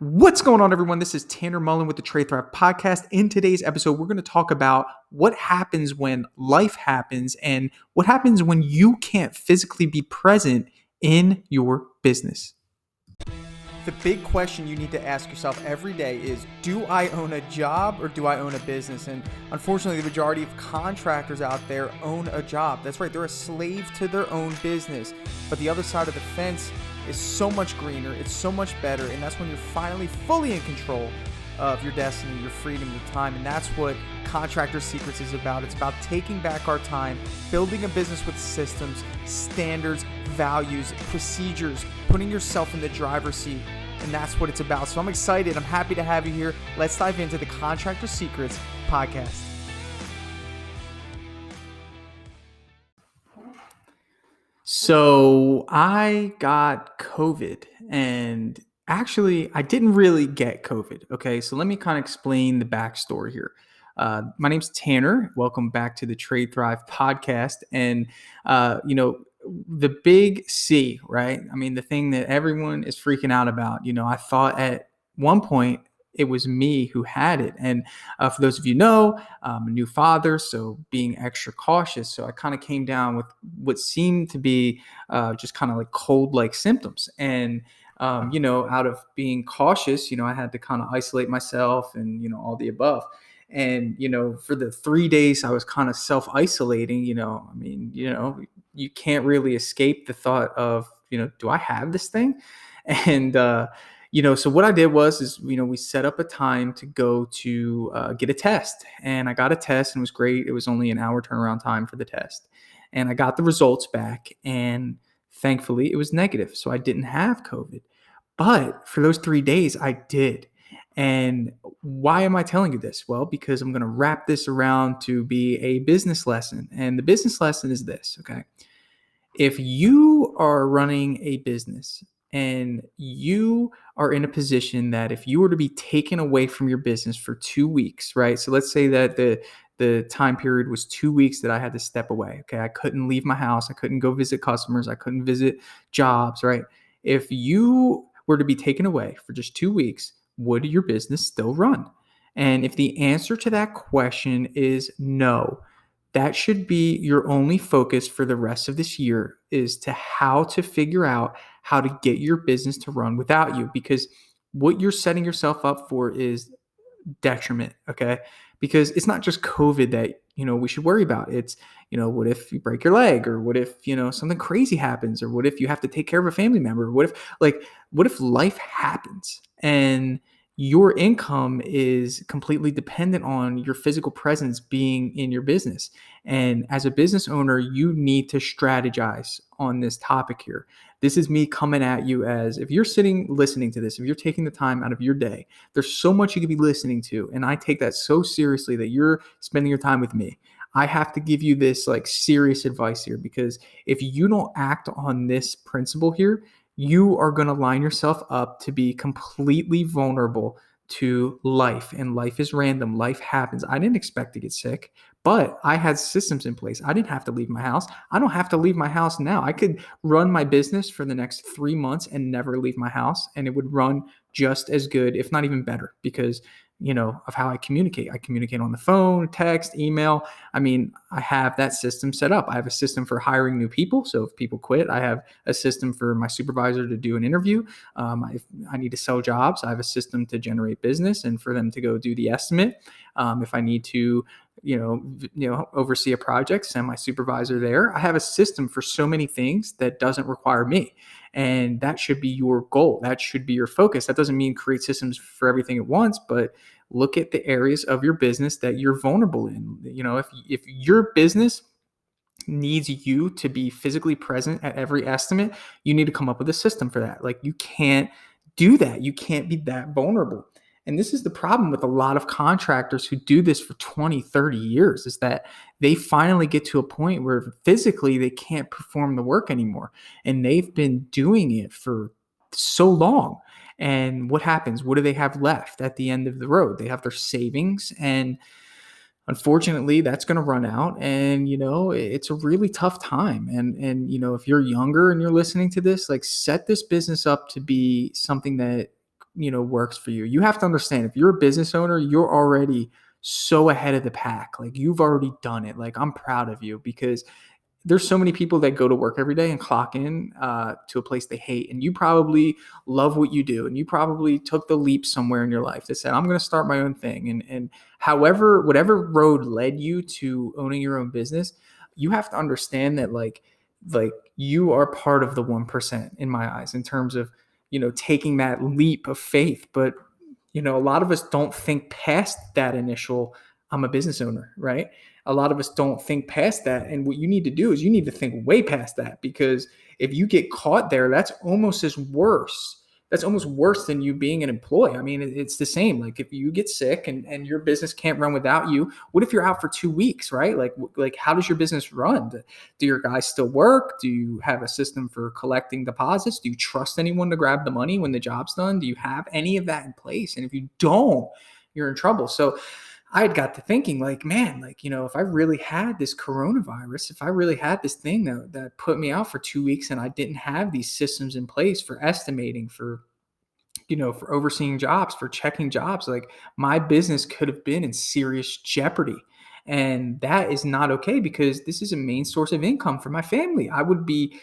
What's going on, everyone? This is Tanner Mullen with the Trade Thrive Podcast. In today's episode, we're going to talk about what happens when life happens and what happens when you can't physically be present in your business. The big question you need to ask yourself every day is, do I own a job or do I own a business? And unfortunately, the majority of contractors out there own a job. That's right, they're a slave to their own business. But the other side of the fence is so much greener, it's so much better, and that's when you're finally fully in control of your destiny, your freedom, your time. And that's what Contractor Secrets is about. It's about taking back our time, building a business with systems, standards, values, procedures, putting yourself in the driver's seat. And that's what it's about. So I'm excited. I'm happy to have you here. Let's dive into the Contractor Secrets podcast. So I got COVID, and actually I didn't really get COVID. Okay, so let me kind of explain the backstory here. My name's Tanner. Welcome back to the Trade Thrive podcast. And, the big C, right? I mean, the thing that everyone is freaking out about, I thought at one point it was me who had it. And for those of you know, I'm a new father, so being extra cautious. So I kind of came down with what seemed to be just kind of like cold-like symptoms. And out of being cautious, I had to kind of isolate myself and, all the above. And, for the 3 days I was kind of self-isolating, you can't really escape the thought of, do I have this thing? And, so what I did was we set up a time to go to get a test, and I got a test and it was great. It was only an hour turnaround time for the test, and I got the results back, and thankfully it was negative. So I didn't have COVID, but for those 3 days I did. And why am I telling you this? Well, because I'm going to wrap this around to be a business lesson. And the business lesson is this, okay? If you are running a business and you are in a position that if you were to be taken away from your business for 2 weeks, right? So let's say that the time period was 2 weeks that I had to step away. Okay. I couldn't leave my house. I couldn't go visit customers. I couldn't visit jobs, right? If you were to be taken away for just 2 weeks, would your business still run? And if the answer to that question is no, that should be your only focus for the rest of this year, is to how to figure out how to get your business to run without you, because what you're setting yourself up for is detriment. Okay. Because it's not just COVID that, we should worry about. It's, what if you break your leg, or what if, something crazy happens, or what if you have to take care of a family member? What if life happens and your income is completely dependent on your physical presence being in your business? And as a business owner, you need to strategize on this topic here. This is me coming at you as, if you're listening to this, if you're taking the time out of your day, there's so much you could be listening to. And I take that so seriously that you're spending your time with me. I have to give you this serious advice here, because if you don't act on this principle here, you are going to line yourself up to be completely vulnerable to life. And life is random. Life happens. I didn't expect to get sick, but I had systems in place. I didn't have to leave my house. I don't have to leave my house now. I could run my business for the next 3 months and never leave my house, and it would run just as good, if not even better, because of how I communicate. I communicate on the phone, text, email. I mean, I have that system set up. I have a system for hiring new people. So if people quit, I have a system for my supervisor to do an interview. If I need to sell jobs, I have a system to generate business and for them to go do the estimate. If I need to, oversee a project, send my supervisor there. I have a system for so many things that doesn't require me. And that should be your goal. That should be your focus. That doesn't mean create systems for everything at once, but look at the areas of your business that you're vulnerable in. If your business needs you to be physically present at every estimate, you need to come up with a system for that. You can't do that. You can't be that vulnerable. And this is the problem with a lot of contractors who do this for 20, 30 years, is that they finally get to a point where physically they can't perform the work anymore. And they've been doing it for so long. And what happens? What do they have left at the end of the road? They have their savings, and unfortunately that's going to run out. And, it's a really tough time. And, if you're younger and you're listening to this, set this business up to be something that works for you. You have to understand, if you're a business owner, you're already so ahead of the pack. Like, you've already done it. Like, I'm proud of you, because there's so many people that go to work every day and clock in to a place they hate. And you probably love what you do. And you probably took the leap somewhere in your life that said, I'm going to start my own thing. And whatever road led you to owning your own business, you have to understand that, like you are part of the 1% in my eyes, in terms of, taking that leap of faith. But, a lot of us don't think past that initial, I'm a business owner, right? A lot of us don't think past that. And what you need to do is you need to think way past that, because if you get caught there, that's almost as worse. That's almost worse than you being an employee. I mean, it's the same. Like, if you get sick and your business can't run without you, what if you're out for 2 weeks, right? Like how does your business run? Do your guys still work? Do you have a system for collecting deposits? Do you trust anyone to grab the money when the job's done? Do you have any of that in place? And if you don't, you're in trouble. So I had got to thinking, like, man, like, if I really had this coronavirus, if I really had this thing that put me out for 2 weeks, and I didn't have these systems in place for estimating, for overseeing jobs, for checking jobs, like, my business could have been in serious jeopardy. And that is not okay, because this is a main source of income for my family. I would be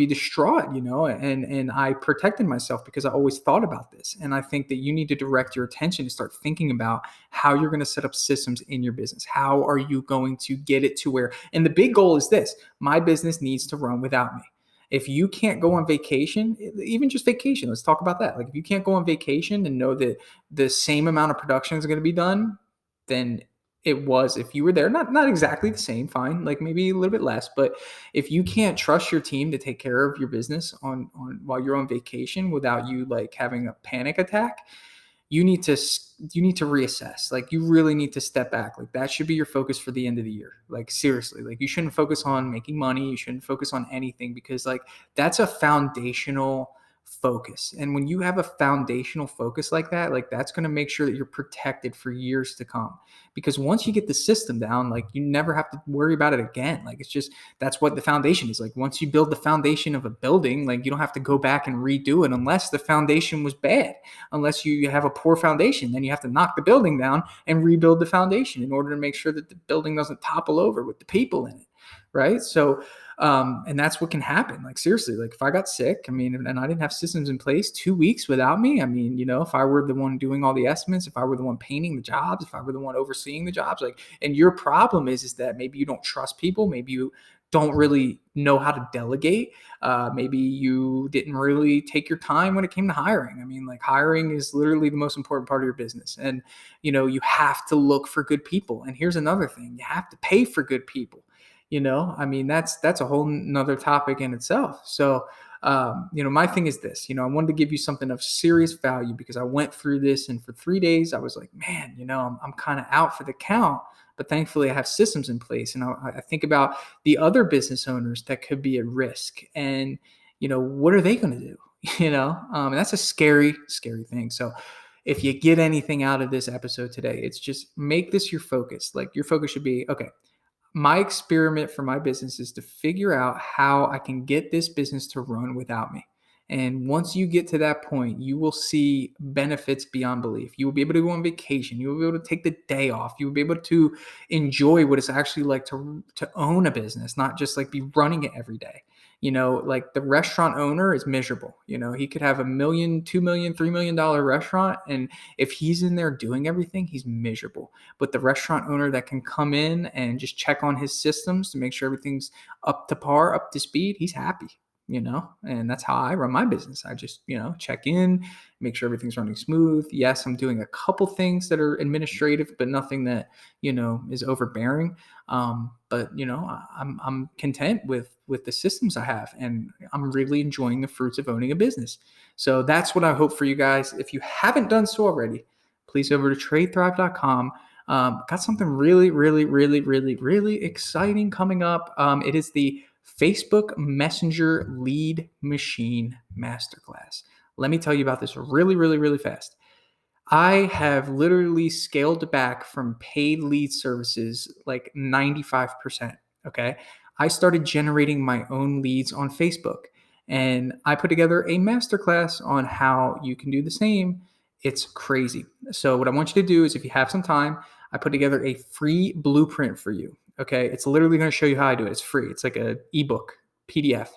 distraught, and I protected myself because I always thought about this. And I think that you need to direct your attention to start thinking about how you're going to set up systems in your business. How are you going to get it to where, and the big goal is this: my business needs to run without me. If you can't go on vacation, even just vacation, let's talk about that. Like, if you can't go on vacation and know that the same amount of production is going to be done, then it was if you were there. Not exactly the same, fine, like maybe a little bit less. But if you can't trust your team to take care of your business on while you're on vacation without you like having a panic attack, you need to reassess. Like, you really need to step back. Like, that should be your focus for the end of the year. Like, seriously, like, you shouldn't focus on making money. You shouldn't focus on anything, because like, that's a foundational focus. And when you have a foundational focus like that, like, that's going to make sure that you're protected for years to come. Because once you get the system down, like, you never have to worry about it again. Like, it's just, that's what the foundation is. Like, once you build the foundation of a building, like, you don't have to go back and redo it unless the foundation was bad. Unless you have a poor foundation, then you have to knock the building down and rebuild the foundation in order to make sure that the building doesn't topple over with the people in it, right? So and that's what can happen. Like, seriously, like, if I got sick, I mean, and I didn't have systems in place, 2 weeks without me, I mean, if I were the one doing all the estimates, if I were the one painting the jobs, if I were the one overseeing the jobs, like, and your problem is that maybe you don't trust people, maybe you don't really know how to delegate. Maybe you didn't really take your time when it came to hiring. I mean, like, hiring is literally the most important part of your business. And, you have to look for good people. And here's another thing: you have to pay for good people. I mean, that's a whole nother topic in itself. So, my thing is this: I wanted to give you something of serious value, because I went through this, and for 3 days I was like, man, I'm kind of out for the count. But thankfully, I have systems in place, and I think about the other business owners that could be at risk, and what are they going to do? And that's a scary, scary thing. So, if you get anything out of this episode today, it's just make this your focus. Like, your focus should be, okay, my experiment for my business is to figure out how I can get this business to run without me. And once you get to that point, you will see benefits beyond belief. You will be able to go on vacation. You will be able to take the day off. You will be able to enjoy what it's actually like to own a business, not just like be running it every day. Like, the restaurant owner is miserable. He could have $1 million, $2 million, $3 million restaurant, and if he's in there doing everything, he's miserable. But the restaurant owner that can come in and just check on his systems to make sure everything's up to par, up to speed, he's happy. And that's how I run my business. I just, check in, make sure everything's running smooth. Yes, I'm doing a couple things that are administrative, but nothing that, is overbearing. But I'm content with the systems I have, and I'm really enjoying the fruits of owning a business. So that's what I hope for you guys. If you haven't done so already, please over to tradethrive.com. Got something really, really, really, really, really exciting coming up. It is the Facebook Messenger Lead Machine Masterclass. Let me tell you about this really, really, really fast. I have literally scaled back from paid lead services like 95%. Okay. I started generating my own leads on Facebook, and I put together a masterclass on how you can do the same It's crazy. So what I want you to do is, if you have some time, I put together a free blueprint for you. Okay. It's literally going to show you how I do it. It's free. It's like a ebook PDF.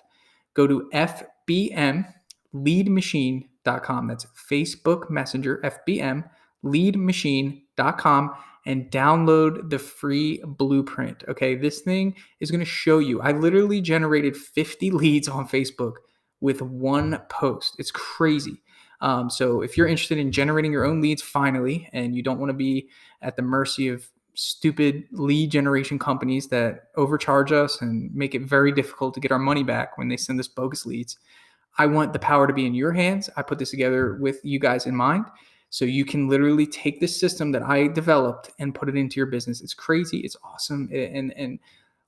Go to fbmleadmachine.com. That's Facebook Messenger, fbmleadmachine.com, and download the free blueprint. Okay. This thing is going to show you. I literally generated 50 leads on Facebook with one post. It's crazy. So if you're interested in generating your own leads finally, and you don't want to be at the mercy of stupid lead generation companies that overcharge us and make it very difficult to get our money back when they send us bogus leads, I want the power to be in your hands. I put this together with you guys in mind. So you can literally take this system that I developed and put it into your business. It's crazy. It's awesome. And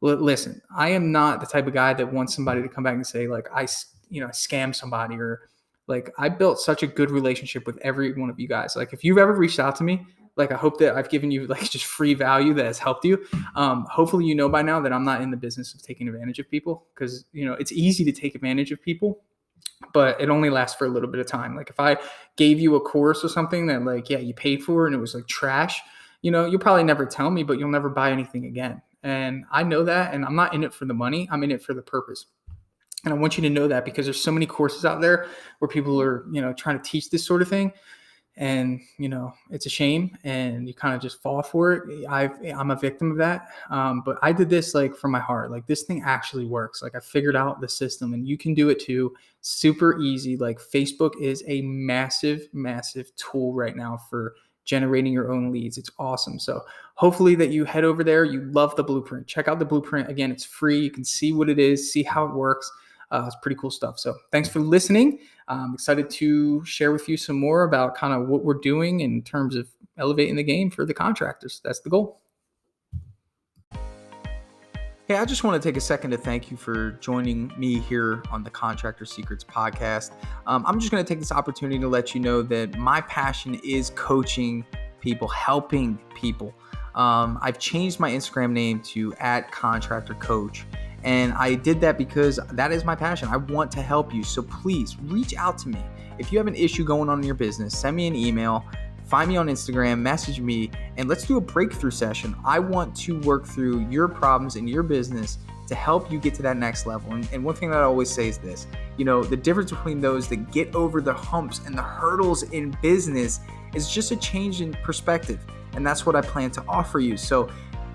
listen, I am not the type of guy that wants somebody to come back and say, like, I scam somebody, or like, I built such a good relationship with every one of you guys. Like, if you've ever reached out to me, like, I hope that I've given you like just free value that has helped you. Hopefully, you know by now that I'm not in the business of taking advantage of people, because, it's easy to take advantage of people, but it only lasts for a little bit of time. Like, if I gave you a course or something that, like, yeah, you paid for and it was like trash, you'll probably never tell me, but you'll never buy anything again. And I know that, and I'm not in it for the money. I'm in it for the purpose. And I want you to know that, because there's so many courses out there where people are, trying to teach this sort of thing. And, it's a shame, and you kind of just fall for it. I'm a victim of that. But I did this like from my heart. Like, this thing actually works. Like, I figured out the system, and you can do it too. Super easy. Like, Facebook is a massive, massive tool right now for generating your own leads. It's awesome. So hopefully that you head over there. You love the blueprint. Check out the blueprint. Again, it's free. You can see what it is, see how it works. It's pretty cool stuff. So thanks for listening. I'm excited to share with you some more about kind of what we're doing in terms of elevating the game for the contractors. That's the goal. Hey, I just want to take a second to thank you for joining me here on the Contractor Secrets podcast. I'm just going to take this opportunity to let you know that my passion is coaching people, helping people. I've changed my Instagram name to @contractorcoach. And I did that because that is my passion. I want to help you. So please reach out to me. If you have an issue going on in your business, send me an email, find me on Instagram, message me, and let's do a breakthrough session. I want to work through your problems in your business to help you get to that next level. And one thing that I always say is this, the difference between those that get over the humps and the hurdles in business is just a change in perspective. And that's what I plan to offer you. So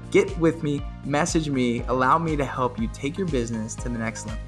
get with me, message me, allow me to help you take your business to the next level.